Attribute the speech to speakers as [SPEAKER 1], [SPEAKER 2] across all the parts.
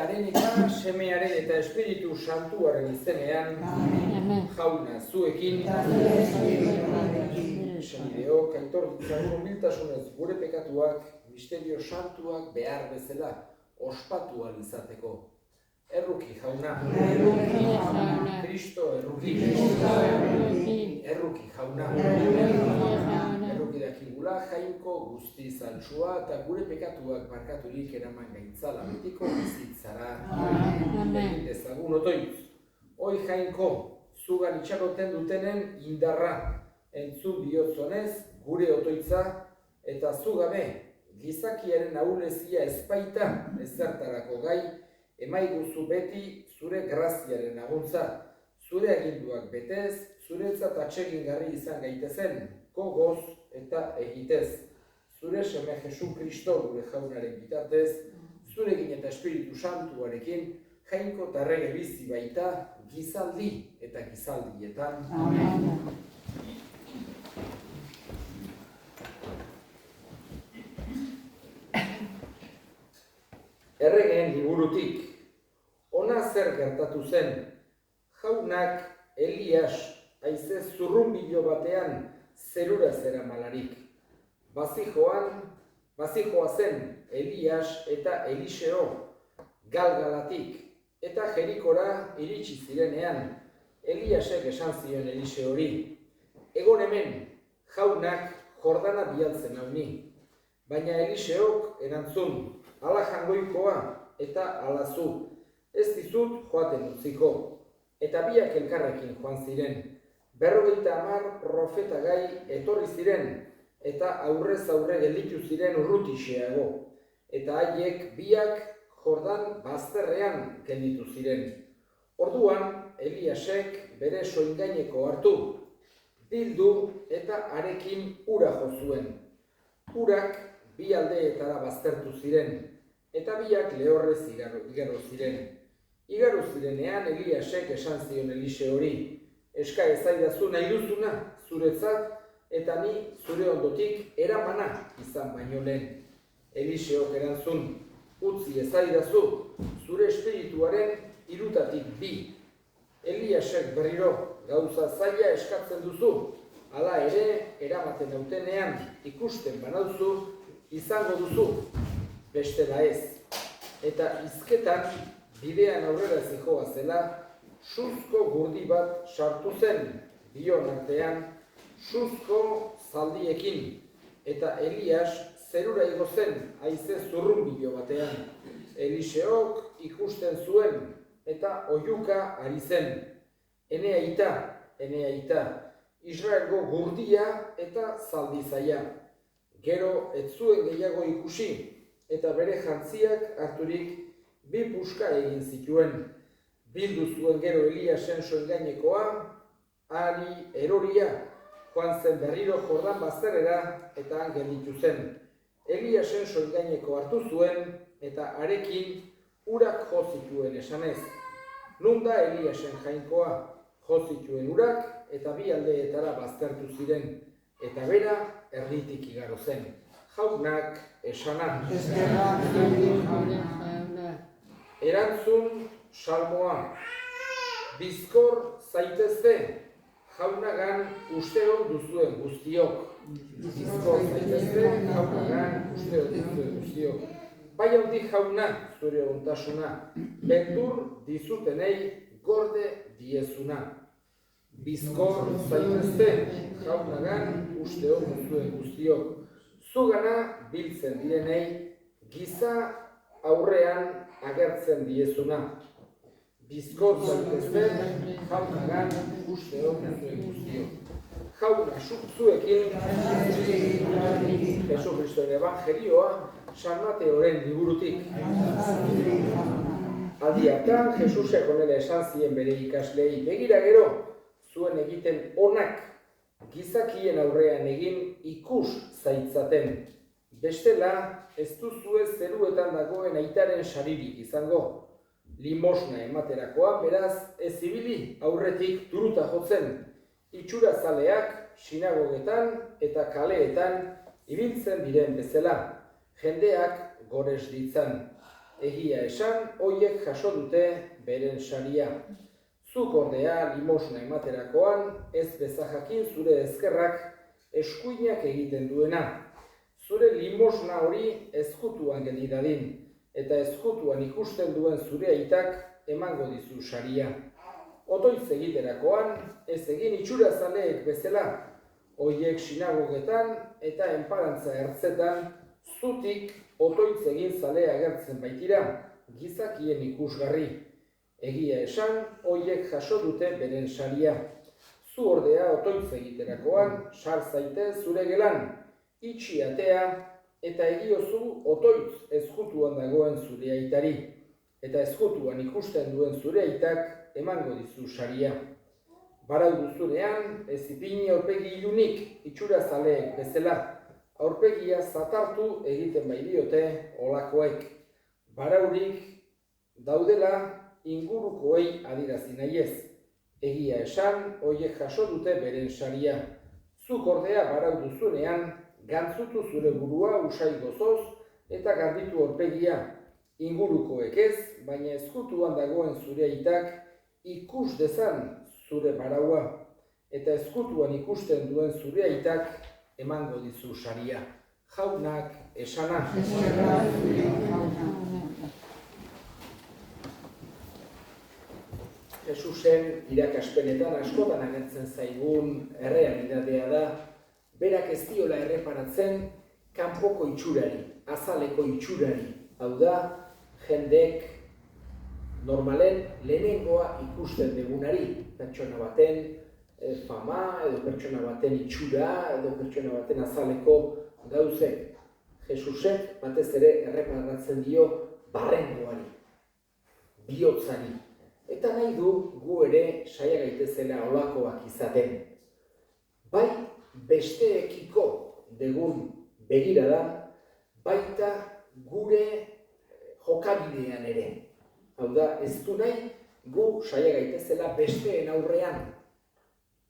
[SPEAKER 1] Aitaren eta Semearen eta Espiritu Santuaren izenean, jauna zuekin, senideok, aitor ditzagun humiltasunez gure pekatuak, misterio santuak behar bezala ospatu ahal izateko. Erruki jauna, Kristo erruki, erruki jauna, erruki dakigula jainko guzti zantzua eta gure pekatuak barkaturik eraman gaitzala betiko bizitzara. Egin dezagun otoitz, hoi jainko zugan itxaroten dutenen indarra, entzun bihotzonez gure otoitza eta zugabe gizakiaren ahulezia ezpaita ezertarako gai, emaiguzu beti zure graziaren laguntza, zure aginduak betez, zuretzat atsegingarri izan gaitezen, gogoz eta egitez. Zure seme Jesu Kristo gure jaunaren bitartez, zurekin eta Espiritu Santuarekin, jainko eta errege bizi baita, gizaldi eta gizaldietan. Amen. Erregeen liburutik, ona zer gertatu zen, jaunak Elias haize zurrunbilo batean zerura zeramalarik. Bazijoa zen Elias eta Eliseo Galgalatik eta Jerikora iritsi zirenean, Eliasek esan zion Eliseori, egon hemen, jaunak Jordana bialtzen hauni, baina Eliseok erantzun, ala jangoikoa eta ala zu, ez dizut joaten utziko. Eta biak elkarrekin joan ziren, 50 profeta gai etorri ziren, eta aurrez aurre gelditu ziren urrutixeago. Eta haiek biak Jordan bazterrean gelditu ziren. Orduan, Eliasek bere soingaineko hartu, bildu eta arekin ura jo zuen. Urak bi aldeetara baztertu ziren, eta biak lehorrez igaro ziren. Igaro zirenean Eliasek esan zion Eliseori, eska ezaidazu nahi duzuna zuretzat, eta ni zure ondotik eramana izan baino lehen. Eliseok erantzun, utzi ezaidazu zure espirituaren 3 bi. Eliasek berriro, gauza zaila eskatzen duzu, hala ere eramaten nautenean ikusten banauzu, izango duzu, bestela ez. Eta hizketan, bidean aurrera zijoa zela, suzko gurdi bat sartu zen, bion artean, suzko zaldiekin, eta Elias zerura igo zen, haize zurrunbilo batean. Eliseok ikusten zuen, eta oihuka ari zen. Eneaita, Israelgo gurdia eta zaldizaia. Gero ez zuen gehiago ikusi, eta bere jantziak harturik 2 puska egin zituen. Bildu zuen gero Eliasen soingainekoa, hari eroria, joan zen berriro Jordan bazterrera eta han gelditu zen. Eliasen soingaineko hartu zuen, eta arekin urak jo zituen esanez. Nun da Eliasen jainkoa, jo zituen urak, eta bi aldeetara baztertu ziren, eta bera erditik igaro zen. Jaunak esana. Erantzun salmoa. Bizkor zaitezte, jaunagan usteon duzuen guztiok. Bizkor zaitezte, jaunagan usteon duzuen guztiok. Bai handi jauna zure ontasuna, beldur dizutenei gorde diezuna. Bizkor zaitezte, jaunagan usteon duzuen guztiok. Zugana biltzen direnei, giza aurrean agertzen diezuna. Bizkor zaitezte, jaunagan usteon duzuen guztiok. Jauna zuekin, Jesu Kristoren Evangelioa, San Mateoren liburutik. Aldiatan, Jesusek honela esan zien bere ikaslei, begira gero, zuen egiten onak, gizakien aurrean egin ikus zaitzaten. Bestela, ez duzue zeruetan dagoen aitaren saririk izango. Limosna ematerakoan, beraz, ez ibili aurretik turuta jotzen. Itxurazaleak sinagogetan eta kaleetan ibiltzen diren bezala, jendeak gorez ditzan. Egia esan, hoiek jaso dute beren saria. Zuk ordea limosna ematerakoan, ez bezajakin zure ezkerrak eskuinak egiten duena. Zure limosna hori ezkutuan geldi dadin, eta ezkutuan ikusten duen zure aitak emango dizu saria. Otoitz egiterakoan, ez egin itxurazaleek bezala, hoiek sinagogetan eta enparantza ertzetan, zutik otoitz egin zalea agertzen baitira, gizakien ikusgarri. Egia esan, hoiek jaso dute beren saria. Zu ordea otoitz egiterakoan, sar zaitez zure gelan, itxi atea, eta egiozu otoitz ezkutuan dagoen zure aitari, eta ezkutuan ikusten duen zure aitak emango dizu saria. Barau duzunean, ez ipini aurpegi ilunik itxurazaleek bezala, aurpegia zatartu egiten baidiote olakoek. Baraurik daudela ingurukoei adirazi nahiez. Egia esan, hoiek jaso dute beren saria. Zuk ordea barau duzunean, gantzutu zure burua usai gozoz eta garbitu aurpegia. Ingurukoek ez, baina ezkutuan dagoen zure aitak ikus dezan zure baraua, eta ezkutuan ikusten duen zure aitak emango dizu saria. Jaunak esana. Jesusen irakaspenetan askotan agertzen zaigun errealitatea da, berak ez diola erreparatzen kanpoko itxurari, azaleko itxurari. Hau da, jendek normalen lehenengoa ikusten dugunari, pertsona baten fama, edo pertsona baten itxura, edo pertsona baten azaleko gauzek. Jesusek batez ere erreparatzen dio barrengoari, bihotzari. Eta nahi du gu ere saia gaitezela olakoak izaten. Bai besteekiko degun begiradan, baita gure jokabidean ere. Hau da, ez du nahi gu saia gaitezela besteen aurrean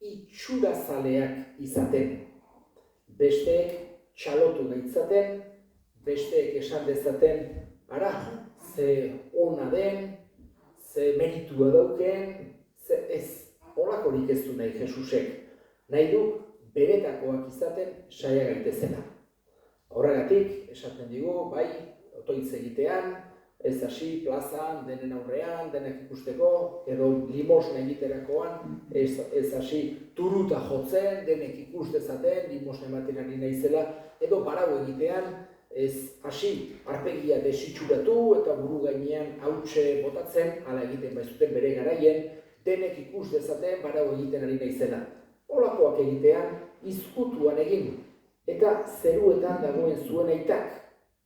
[SPEAKER 1] itxurazaleak izaten. Besteek txalotu gaitzaten, besteek esan dezaten, ara, ze ona den, ze meritua dauken, ze ez, holakorik ez du nahi Jesusek. Nahi du beretakoak izaten saia gaitezela. Horregatik, esaten digu, bai, otoitz egitean, ez hasi plazan, denen aurrean, denek ikusteko, edo limosna egiterakoan, ez hasi turuta jotzen, denek ikus dezaten, limosna ematen ari naizela, edo barau egitean, ez hasi arpegia desitxuratu eta buru gainean hautse botatzen, hala egiten baizuten bere garaien, denek ikus dezaten barau egiten ari naizela. Holakoak egitean, izkutuan egin, eta zeruetan dagoen zuen aitak,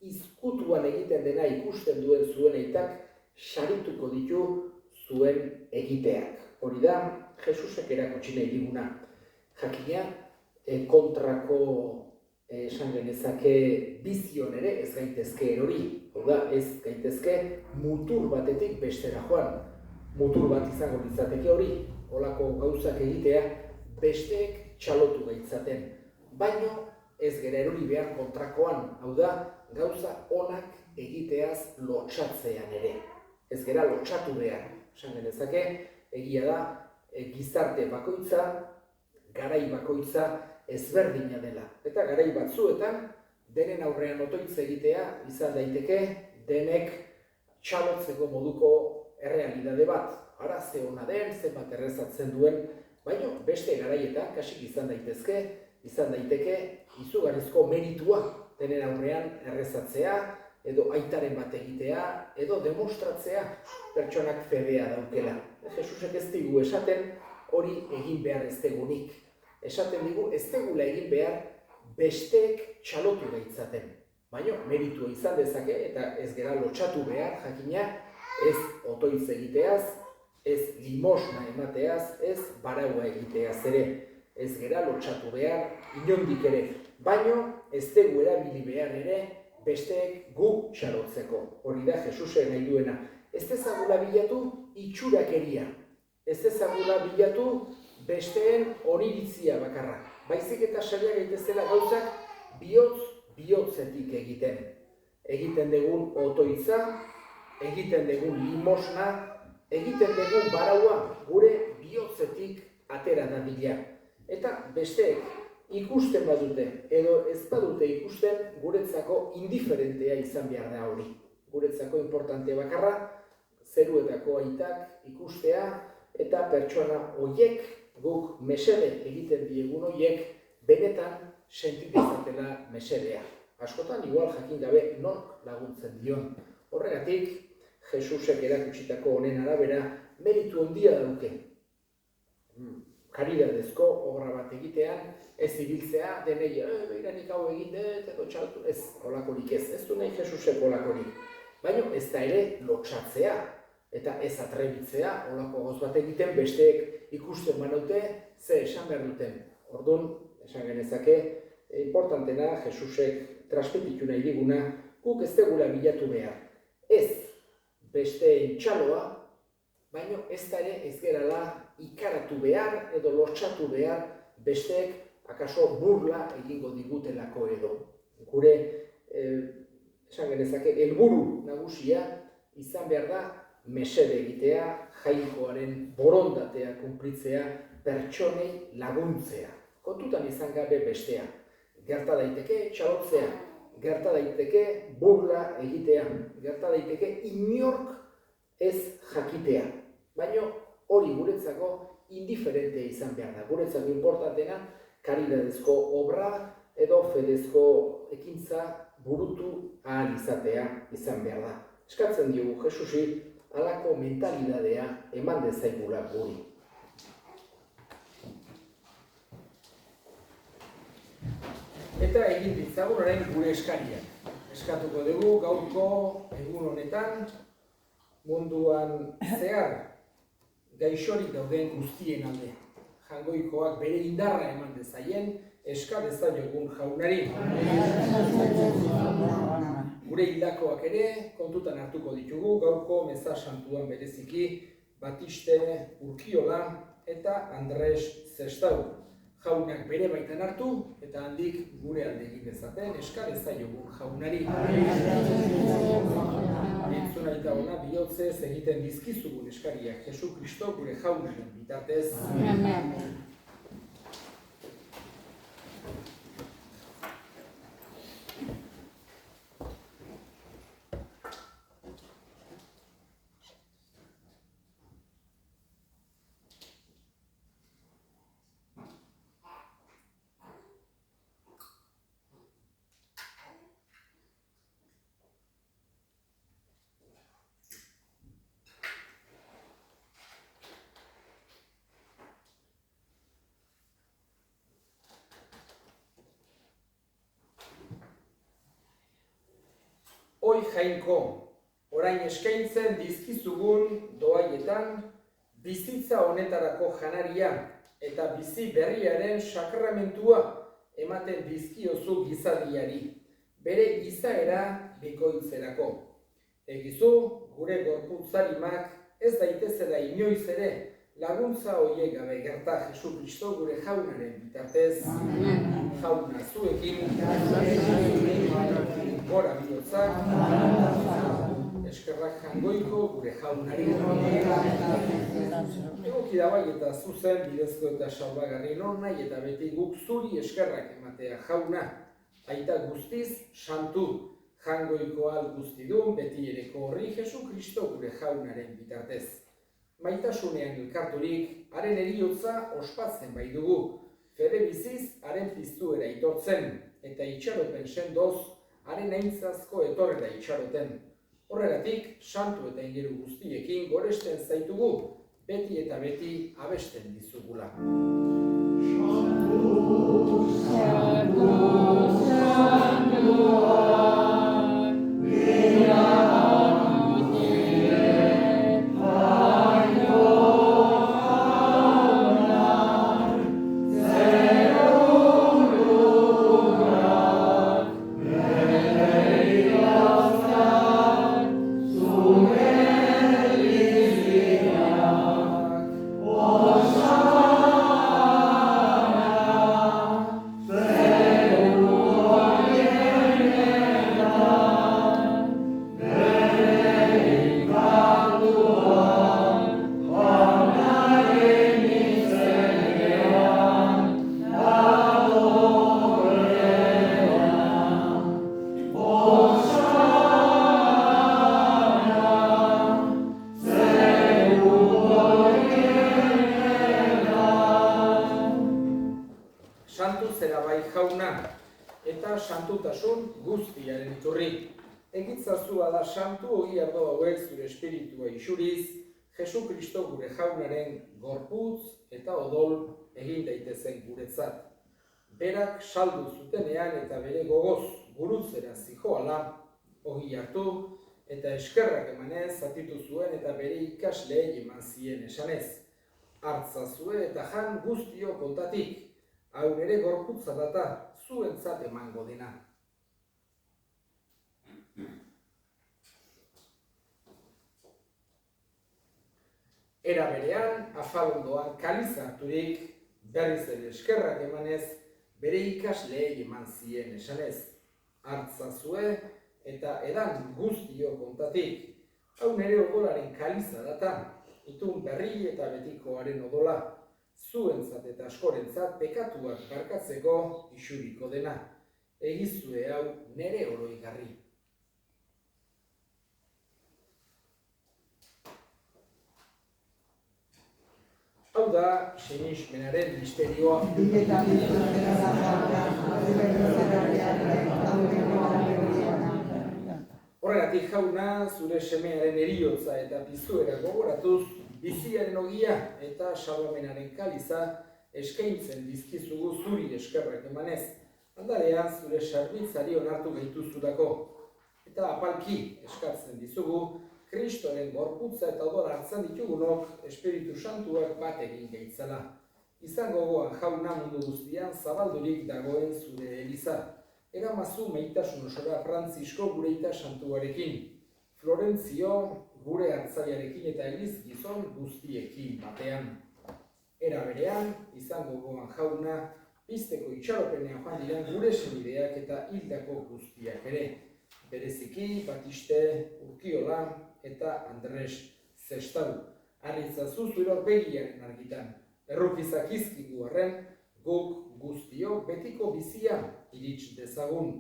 [SPEAKER 1] izkutuan egiten dena ikusten duen zuen aitak, sarituko ditu zuen egiteak. Hori da, Jesusek erakutsi nahi diguna. Jakina, kontrako esan genezake bizion ere ez gaitezke erori. Hau da, ez gaitezke mutur batetik bestera joan. Mutur bat izango litzateke hori, holako gauzak egitea, besteek txalotu gaitzaten. Baino ez gera erori behar kontrakoan, hau da, gauza onak egiteaz lotxatzean ere. Ez gera lotxatu behar. Esan genezake, egia da, gizarte bakoitza, garai bakoitza ezberdina dela. Eta garai batzuetan, denen aurrean otoitz egitea izan daiteke, denek txalotzeko moduko errealitate bat. Ara, ze ona den, zenbat errezatzen duen, baina beste garaietan, kasik izan daiteke, izugarrizko meritua denen aurrean errezatzea, edo aitaren bat egitea, edo demostratzea pertsonak fedea daukela. Jesusek ez digu esaten hori egin behar ez degunik. Esaten digu ez degula egin behar besteek txalotu gaitzaten. Baina meritua izan dezake eta ez gera lotxatu behar jakina, ez otoitz egiteaz, ez limosna emateaz, ez baraua egiteaz ere. Ez gera lotxatu behar inondik ere. Baina ez dugu erabili behar ere besteek gu txalotzeko. Hori da Jesusen nahi duena. Ez ezagula bilatu itxurakeria. Ez ezagula bilatu besteen oniritzia bakarra. Baizik eta saia gaitezela gauzak bihotzetik egiten. Egiten dugun otoitza, egiten dugun limosna, egiten dugun baraua gure bihotzetik atera dadila. Eta besteek ikusten badute, edo ez badute ikusten, guretzako indiferentea izan behar da hori. Guretzako importante bakarra, zeruetako aitak ikustea, eta pertsona horiek, guk mesede egiten diegun horiek, benetan sentitezatela mesedea. Askotan igual jakin gabe nork laguntzen dion. Horregatik, Jesusek erakutsitako honen arabera, meritu handia dauke. Karidadezko obra bat egitean, ez ibiltzea, denei, beiranik hau egin dut, edo txaltu, ez, holakorik ez, ez du nahi Jesusek holakorik. Baina ez da ere lotsatzea, eta ez atrebitzea, holako gauz bat egiten, besteek ikusten banaute, ze esan behar duten. Orduan, esan genezake, importantena, Jesusek transmititu nahi diguna, guk ez degula bilatu behar. Ez besteen txaloa, baina ez da ere ez gerala ikaratu behar edo lortxatu behar besteek akaso burla egingo digutelako edo. Gure, esan genezake, helburu nagusia izan behar da mesede egitea, jainkoaren borondatea kunplitzea, pertsonei laguntzea. Kontutan izan gabe bestea. Gerta daiteke txalotzea, gerta daiteke burla egitea, gerta daiteke inork ez jakitea. Baina hori guretzako indiferente izan behar da. Guretzako importantena karidadezko obra edo fedezko ekintza burutu ahal izatea izan behar da. Eskatzen diogu Jesusi halako mentalidadea eman dezaigula guri. Eta egin ditzagun orain gure eskariak. Eskatuko dugu gaurko egun honetan munduan zehar gaixorik dauden guztien alde. Jangoikoak bere indarra eman dezaien, eska dezaiogun jaunari. Gure hildakoak ere kontutan hartuko ditugu, gaurko meza santuan bereziki Batiste Urkiola eta Andres Zestau. Jaunak bere baitan hartu eta handik gure alde egin dezaten, eska dezaiogun jaunari. Entzun aita ona bihotzez egiten dizkizugun eskariak Jesu Kristo gure jaunaren bitartez. Hoi jainko, orain eskaintzen dizkizugun doaietan, bizitza honetarako janaria eta bizi berriaren sakramentua ematen dizkiozu gizadiari, bere izaera bikoitzerako. Egizu, gure gorputzarimak ez daitezela inoiz ere laguntza horiek gabe gerta Jesu Kristo gure jaunaren bitartez. Jauna zuekin, gora bihotzak, eskerrak jangoiko gure jaunari. Egoki da bai eta zuzen bidezko eta salbagarri non nahi eta beti guk zuri eskerrak ematea jauna. Aita guztiz santu, jangoiko al guztidun beti ereko horri Jesu Kristo gure jaunaren bitartez. Maitasunean elkarturik, haren heriotza ospatzen bai dugu. Fede biziz, haren piztuera itortzen, eta itxaropen sendoz, haren aintzazko etorrera itxaroten. Horregatik, santu eta ingeru guztiekin goresten zaitugu, beti eta beti abesten dizugula. jauna, eta santutasun guztiaren iturri. Egitzazu ala santu ogi ardo hauek zure espiritua isuriz, Jesu Kristo gure jaunaren gorputz eta odol egin daitezen guretzat. Berak saldu zutenean eta bere gogoz gurutzera zijoala, ogi hartu eta eskerrak emanez zatitu zuen eta bere ikasleei eman zien esanez. Hartzazue eta jan guztio kontatik, hau ere gorputza data zuentzat emango dena. Era berean, afalondoan kaliza harturik, berriz ere eskerrak emanez, bere ikasleei eman zien esanez. Hartzazue eta edan guztio kontatik, hau nere odolaren kaliza data, itun berri eta betikoaren odola, zuentzat eta askorentzat pekatuak barkatzeko isuriko dena. Egizue hau nere oroigarri. Hau da, sinismenaren misterioa. Horregatik jauna, zure semearen heriotza eta pizuera gogoratuz, biziaren ogia eta salvamenaren kaliza eskaintzen dizkizugu zuri eskerrak emanez. Andarean zure sarbitzari onartu gaituzulako. Eta apalki eskatzen dizugu, Kristoren gorputza eta odol hartzen ditugunok Espiritu Santuak bat egin gaitzala. Izan gogoan jauna mundu guztian zabaldurik dagoen zure eliza. Eramazu meitasun osora Frantzisko gure ita santuarekin, Florentzio gure hartzaiarekin eta eliz gizon guztiekin batean. Era berean, izan gogoan jauna, pizteko itxaropenean joan diren gure senideak eta hildako guztiak ere. Bereziki, Batiste, Urkiola eta Andres Zestau. Arritzazu zure aurpegiaren argitan. Errukizak izkigu arren, guk guztio betiko bizia irits dezagun.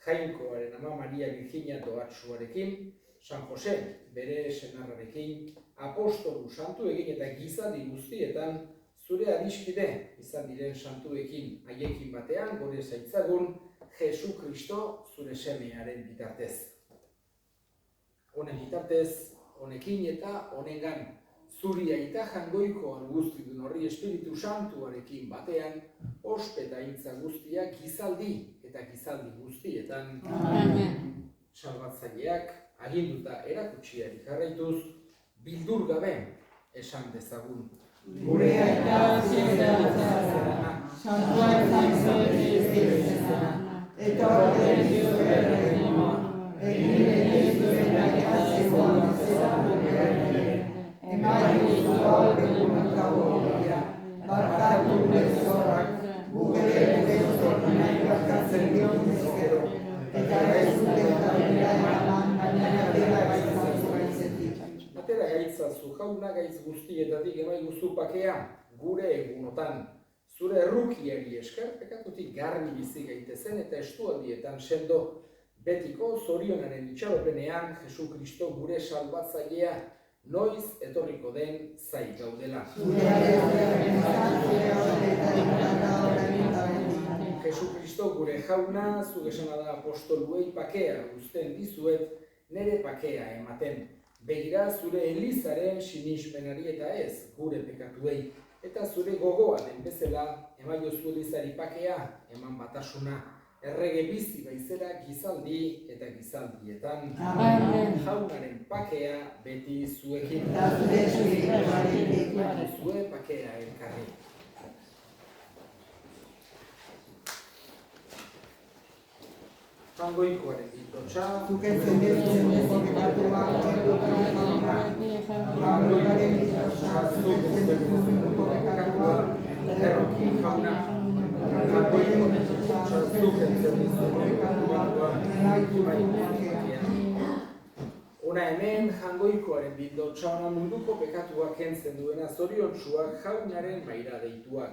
[SPEAKER 1] Jainkoaren ama Maria Virginia doatsuarekin, San Jose bere senarrarekin, apostolu santu egin eta gizaldi guztietan, zure adiskide izan diren santuekin haiekin batean gore zaitzagun, Jesu Kristo zure semearen bitartez. Honen bitartez, honekin eta honengan, zuri aita jangoiko guztidun horri Espiritu Santuarekin batean, ospeta hitza guztiak gizaldi eta gizaldi guztietan. Salbatzaileak aginduta erakutsiari jarraituz, bildur gabe esan dezagun.
[SPEAKER 2] Gure aita zientzia zara, santua izan zara, eta horren zure egin egizuenak azikoan zera eman guztuak egunakau dira, barkatu bezorrak, gure bezorrak barkatzen dion ezkero, eta ez dute eta bera eman, baina atera gaitzazu gaitzetik.
[SPEAKER 1] Atera gaitzazu jauna gaitz guztietatik emai guzu pakea, gure egunotan. Zure errukiari esker, pekatutik garbi bizi gaitezen eta estualdietan sendo, betiko zorionaren itxaropenean Jesu Kristo gure salbatzailea, noiz etorriko den zai gaudela. Jesu Kristo gure jauna, zu esana da apostoluei pakea uzten dizuet, nere pakea ematen. Begira zure elizaren sinismenari eta ez gure pekatuei. Eta zure gogoa den bezala, emaiozu elizari pakea, eman batasuna, errege bizi baizera gizaldi eta gizaldietan. Jaunaren pakea beti zuekin. Zue pakea elkarri. Jangoikoaren ditotxa.
[SPEAKER 2] Zuketzen dezen bezoketatua, jangoikaren ditotxa, zuketzen dezen bezoketatua,
[SPEAKER 1] Errokin jauna. Jangoikoaren ditotxa, zuketzen dezen bezoketatua, Ona hemen jangoikoaren bildotxa ona munduko pekatua kentzen duena zoriontsuak jaunaren maira deituak.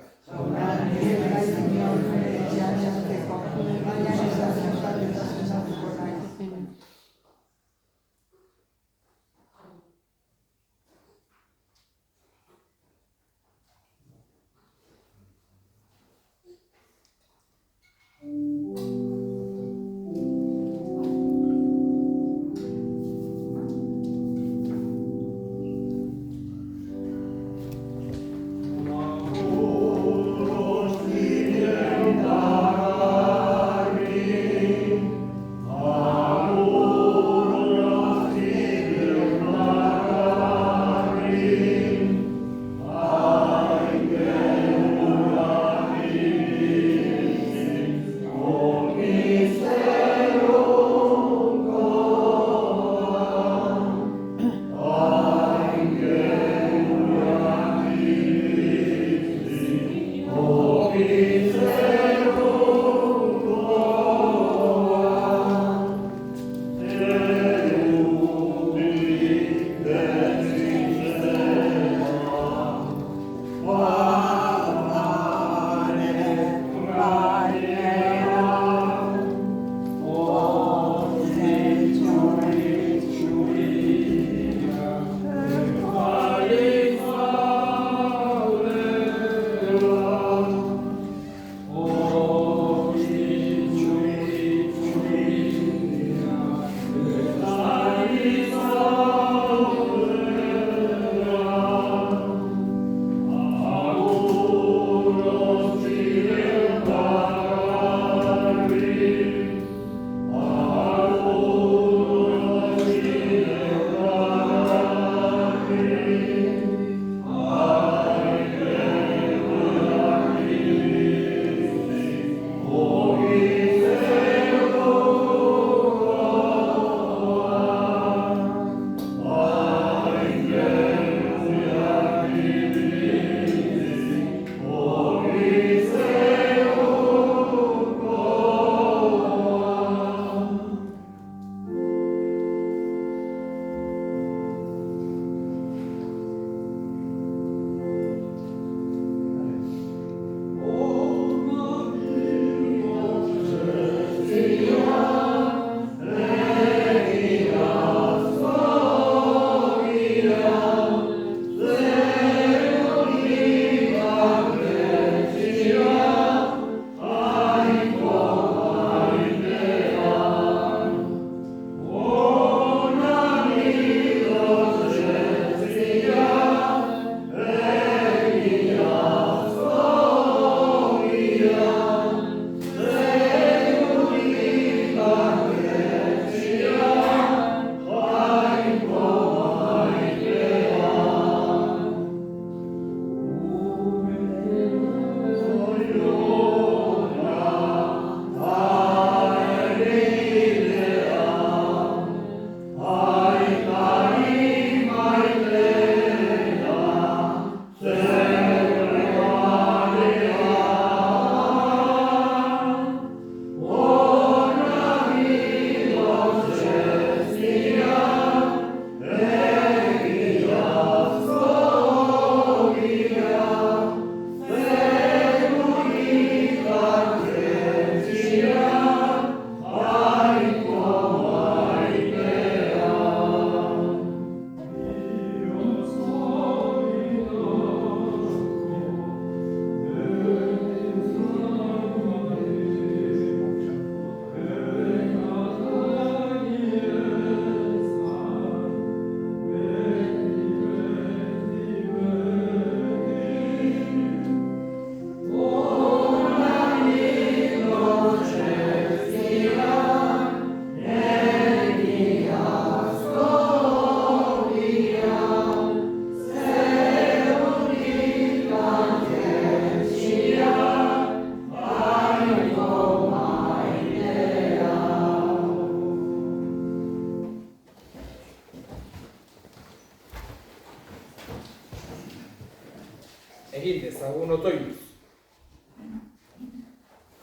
[SPEAKER 1] Egin dezagun otoinuz.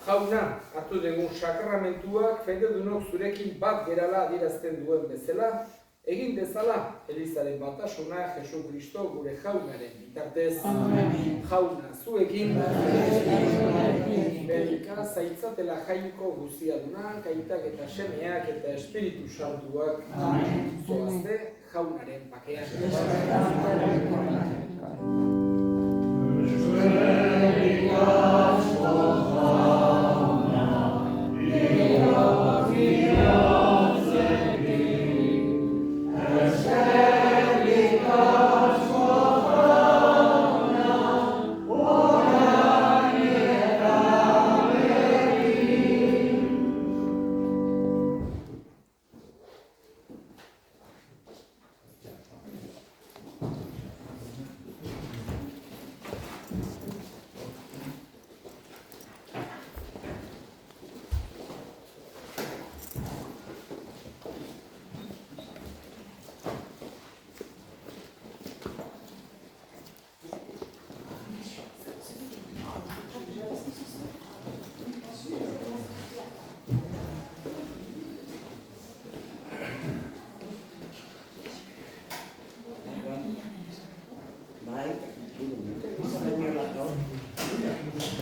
[SPEAKER 1] Jauna, hartu dugun sakramentuak fededunok zurekin bat gerala adierazten duen bezala, egin dezala Elizaren batasuna Jesu Kristo gure jaunaren bitartez.
[SPEAKER 2] Amen.
[SPEAKER 1] Jauna zuekin, berika zaitzatela jainko guziaduna, kaitak eta semeak eta espiritu santuak. Zoazte jaunaren bakean.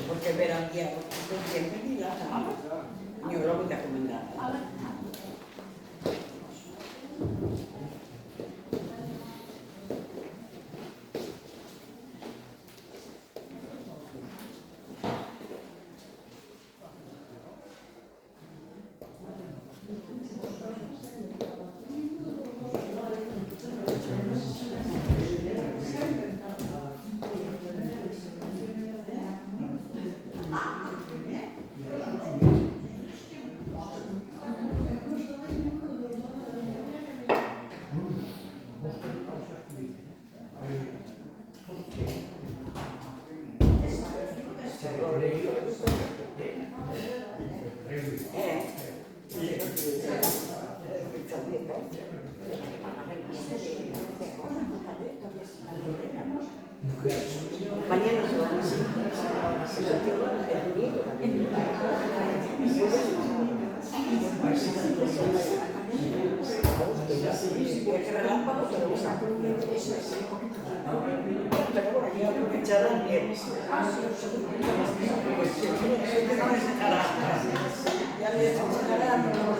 [SPEAKER 3] Porque verán ya, siempre diga, yo lo voy a comentar. Mañana se va a decir. Es relámpago, pero yo aprovecharán bien. Ya le explicarán los